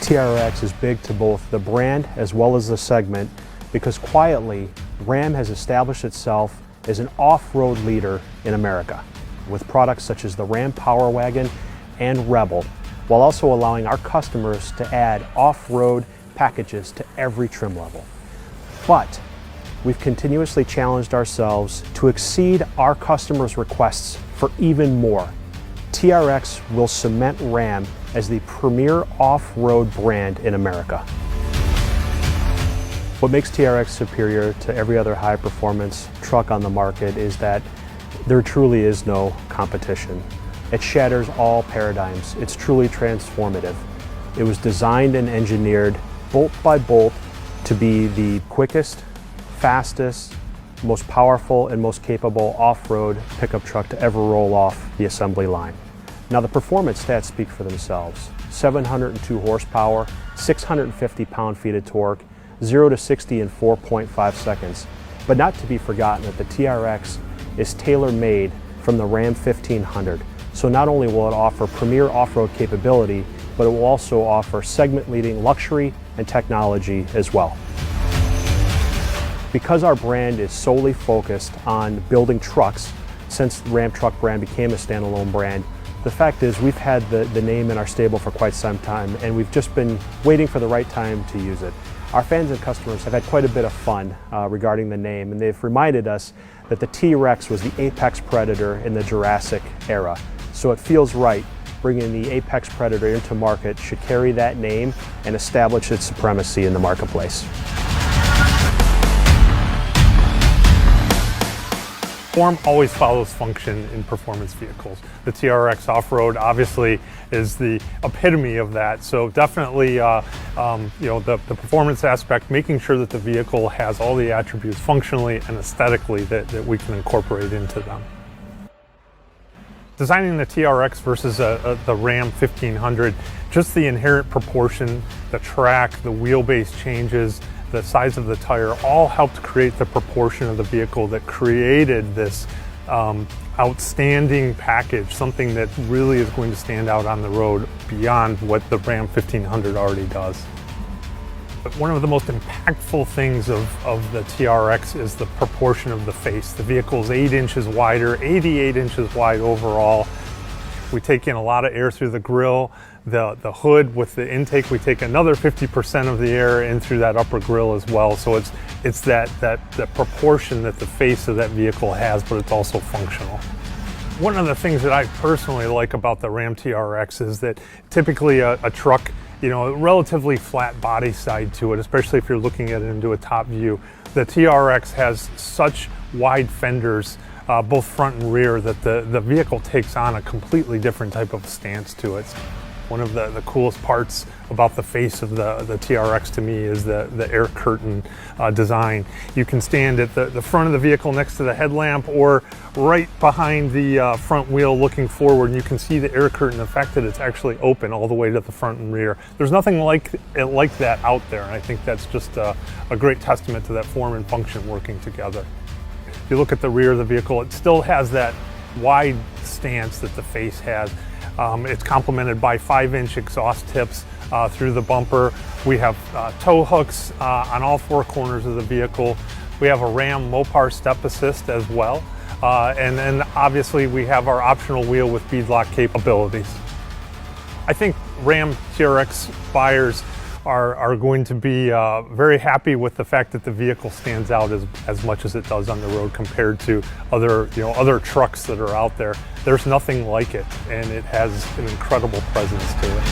TRX is big to both the brand as well as the segment because quietly, Ram has established itself as an off-road leader in America with products such as the Ram Power Wagon and Rebel, while also allowing our customers to add off-road packages to every trim level. But we've continuously challenged ourselves to exceed our customers' requests for even more. TRX will cement Ram as the premier off-road brand in America. What makes TRX superior to every other high-performance truck on the market is that there truly is no competition. It shatters all paradigms. It's truly transformative. It was designed and engineered bolt by bolt to be the quickest, fastest, most powerful, and most capable off-road pickup truck to ever roll off the assembly line. Now the performance stats speak for themselves. 702 horsepower, 650 pound-feet of torque, 0 to 60 in 4.5 seconds. But not to be forgotten that the TRX is tailor-made from the Ram 1500. So not only will it offer premier off-road capability, but it will also offer segment-leading luxury and technology as well. Because our brand is solely focused on building trucks, since the Ram truck brand became a standalone brand, the fact is we've had the name in our stable for quite some time, and we've just been waiting for the right time to use it. Our fans and customers have had quite a bit of fun regarding the name, and they've reminded us that the T-Rex was the apex predator in the Jurassic era. So it feels right. Bringing the apex predator into market should carry that name and establish its supremacy in the marketplace. Form always follows function in performance vehicles. The TRX off-road obviously is the epitome of that. So definitely, the performance aspect, making sure that the vehicle has all the attributes functionally and aesthetically that we can incorporate into them. Designing the TRX versus the Ram 1500, just the inherent proportion, the track, the wheelbase changes, the size of the tire, all helped create the proportion of the vehicle that created this outstanding package, something that really is going to stand out on the road beyond what the Ram 1500 already does. But one of the most impactful things of the TRX is the proportion of the face. The vehicle's 8 inches wider, 88 inches wide overall. We take in a lot of air through the grille. The hood with the intake, we take another 50% of the air in through that upper grille as well. So it's that proportion that the face of that vehicle has, but it's also functional. One of the things that I personally like about the Ram TRX is that typically a truck, a relatively flat body side to it, especially if you're looking at it into a top view. The TRX has such wide fenders, both front and rear, that the vehicle takes on a completely different type of stance to it. One of the coolest parts about the face of the TRX to me is the air curtain design. You can stand at the front of the vehicle next to the headlamp or right behind the front wheel looking forward, and you can see the air curtain, the fact that it's actually open all the way to the front and rear. There's nothing like that out there, and I think that's just a great testament to that form and function working together. If you look at the rear of the vehicle, it still has that wide stance that the face has. It's complemented by 5-inch exhaust tips through the bumper. We have tow hooks on all 4 corners of the vehicle. We have a Ram Mopar step assist as well. And then obviously we have our optional wheel with beadlock capabilities. I think Ram TRX buyers are going to be very happy with the fact that the vehicle stands out as much as it does on the road compared to other trucks that are out there. There's nothing like it, and it has an incredible presence to it.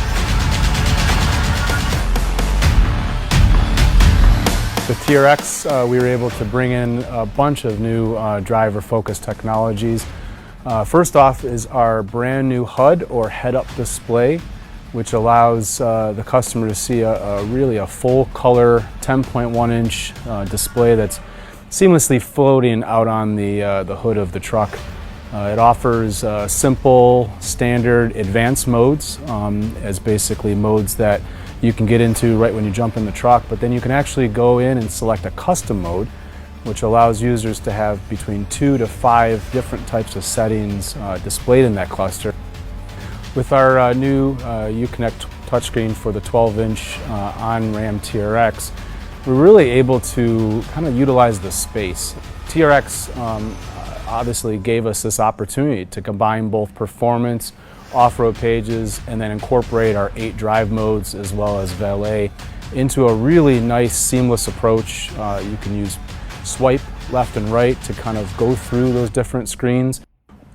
The TRX, we were able to bring in a bunch of new driver-focused technologies. First off is our brand new HUD, or head-up display, which allows the customer to see really a full color 10.1-inch display that's seamlessly floating out on the hood of the truck. It offers simple, standard, advanced modes as basically modes that you can get into right when you jump in the truck, but then you can actually go in and select a custom mode, which allows users to have between 2 to 5 different types of settings displayed in that cluster. With our new Uconnect touchscreen for the 12-inch on Ram TRX, we're really able to kind of utilize the space. TRX obviously gave us this opportunity to combine both performance, off-road pages, and then incorporate our 8 drive modes as well as valet into a really nice seamless approach. You can use swipe left and right to kind of go through those different screens.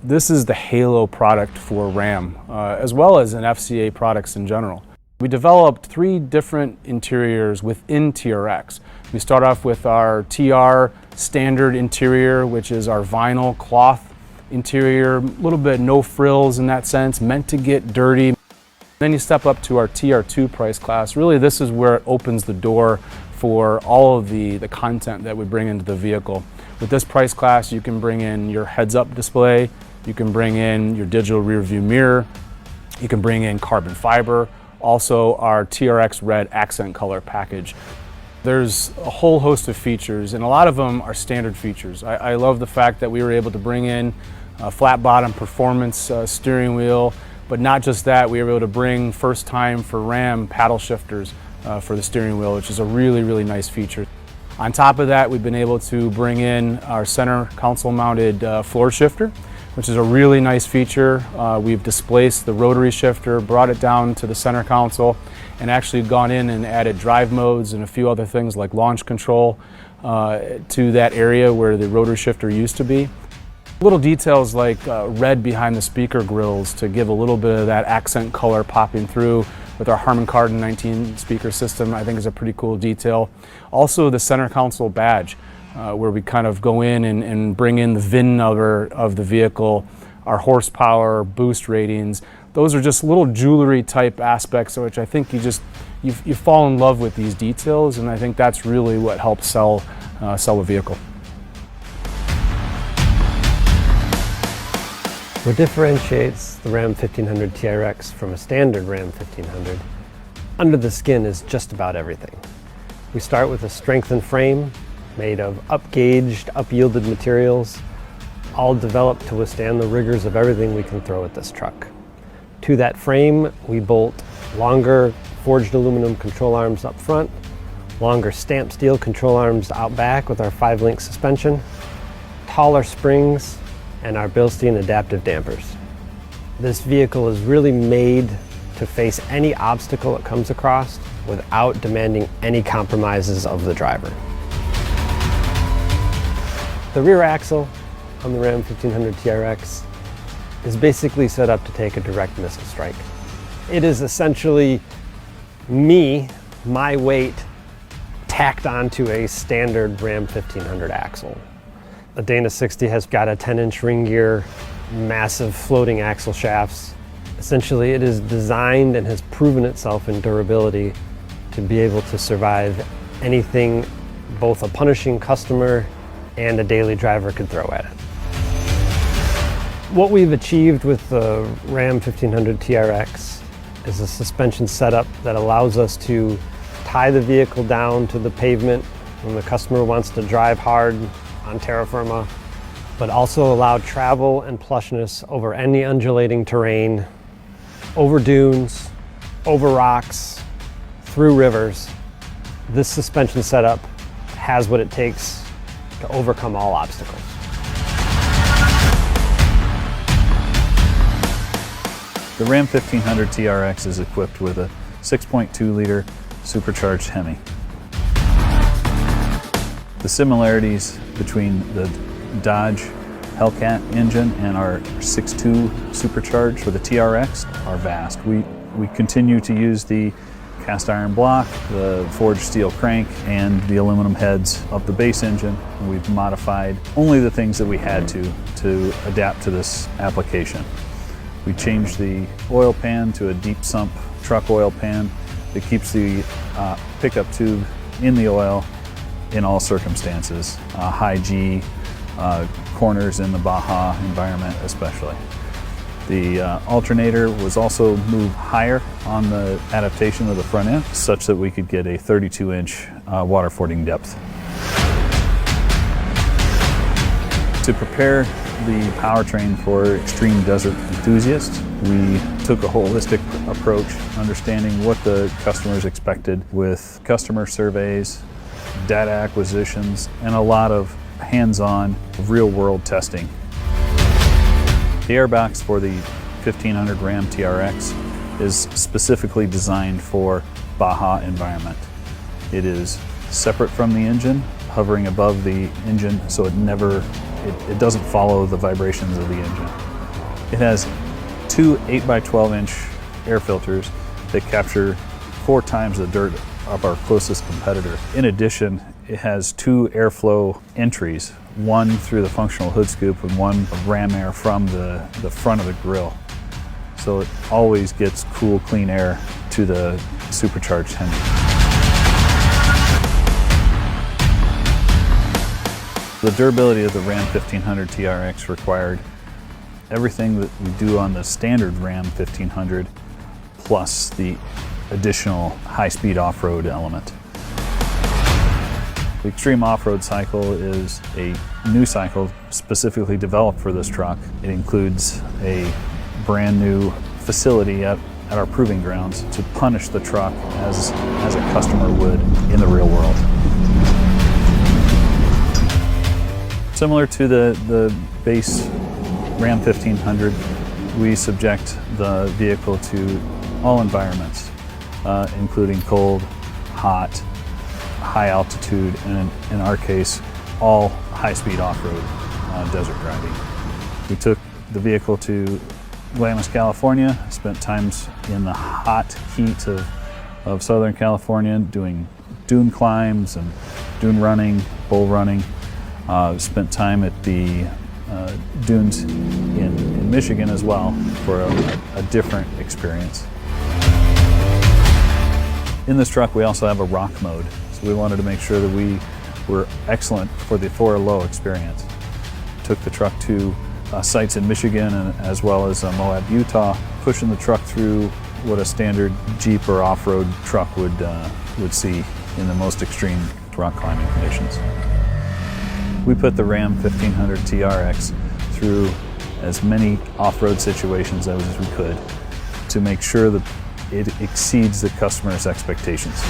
This is the halo product for Ram, as well as in FCA products in general. We developed 3 different interiors within TRX. We start off with our TR standard interior, which is our vinyl cloth interior, a little bit no frills in that sense, meant to get dirty. Then you step up to our TR2 price class. Really, this is where it opens the door for all of the content that we bring into the vehicle. With this price class, you can bring in your heads-up display, you can bring in your digital rear view mirror, you can bring in carbon fiber, also our TRX red accent color package. There's a whole host of features, and a lot of them are standard features. I love the fact that we were able to bring in a flat bottom performance steering wheel, but not just that, we were able to bring first time for Ram paddle shifters for the steering wheel, which is a really, really nice feature. On top of that, we've been able to bring in our center console mounted floor shifter, which is a really nice feature. We've displaced the rotary shifter, brought it down to the center console, and actually gone in and added drive modes and a few other things like launch control to that area where the rotary shifter used to be. Little details like red behind the speaker grills to give a little bit of that accent color popping through with our Harman Kardon 19 speaker system, I think is a pretty cool detail. Also the center console badge, where we kind of go in and bring in the VIN number of the vehicle, our horsepower, boost ratings. Those are just little jewelry type aspects which I think you fall in love with these details, and I think that's really what helps sell a vehicle. What differentiates the Ram 1500 TRX from a standard Ram 1500 under the skin is just about everything. We start with a strengthened frame made of up-gauged, up-yielded materials, all developed to withstand the rigors of everything we can throw at this truck. To that frame, we bolt longer forged aluminum control arms up front, longer stamped steel control arms out back with our 5-link suspension, taller springs, and our Bilstein adaptive dampers. This vehicle is really made to face any obstacle it comes across without demanding any compromises of the driver. The rear axle on the Ram 1500 TRX is basically set up to take a direct missile strike. It is essentially my weight, tacked onto a standard Ram 1500 axle. The Dana 60 has got a 10-inch ring gear, massive floating axle shafts. Essentially, it is designed and has proven itself in durability to be able to survive anything both a punishing customer and a daily driver could throw at it. What we've achieved with the Ram 1500 TRX is a suspension setup that allows us to tie the vehicle down to the pavement when the customer wants to drive hard on terra firma, but also allow travel and plushness over any undulating terrain, over dunes, over rocks, through rivers. This suspension setup has what it takes to overcome all obstacles. The Ram 1500 TRX is equipped with a 6.2-liter supercharged HEMI. The similarities between the Dodge Hellcat engine and our 6.2 supercharged for the TRX are vast. We continue to use the cast iron block, the forged steel crank, and the aluminum heads of the base engine. We've modified only the things that we had to adapt to this application. We changed the oil pan to a deep sump truck oil pan that keeps the pickup tube in the oil in all circumstances, high G, corners in the Baja environment especially. The alternator was also moved higher on the adaptation of the front end such that we could get a 32-inch water fording depth. To prepare the powertrain for extreme desert enthusiasts, we took a holistic approach, understanding what the customers expected with customer surveys, data acquisitions, and a lot of hands-on, real-world testing. The airbox for the 1500 Ram TRX is specifically designed for Baja environment. It is separate from the engine, hovering above the engine, so it doesn't follow the vibrations of the engine. It has two 8x12 inch air filters that capture 4 times the dirt of our closest competitor. In addition, it has 2 airflow entries, one through the functional hood scoop and one of ram air from the front of the grille. So it always gets cool, clean air to the supercharged HEMI. The durability of the Ram 1500 TRX required everything that we do on the standard Ram 1500 plus the additional high-speed off-road element. The Extreme Off-Road cycle is a new cycle specifically developed for this truck. It includes a brand new facility at our proving grounds to punish the truck as a customer would in the real world. Similar to the base Ram 1500, we subject the vehicle to all environments, including cold, hot, high altitude, and in our case, all high-speed off-road desert driving. We took the vehicle to Glamis, California, spent times in the hot heat of Southern California doing dune climbs and dune running, bull running. Spent time at the dunes in Michigan as well for a different experience. In this truck we also have a rock mode, so we wanted to make sure that we were excellent for the 4 low experience. Took the truck to sites in Michigan and as well as Moab, Utah, pushing the truck through what a standard Jeep or off-road truck would see in the most extreme rock climbing conditions. We put the Ram 1500 TRX through as many off-road situations as we could to make sure that it exceeds the customer's expectations.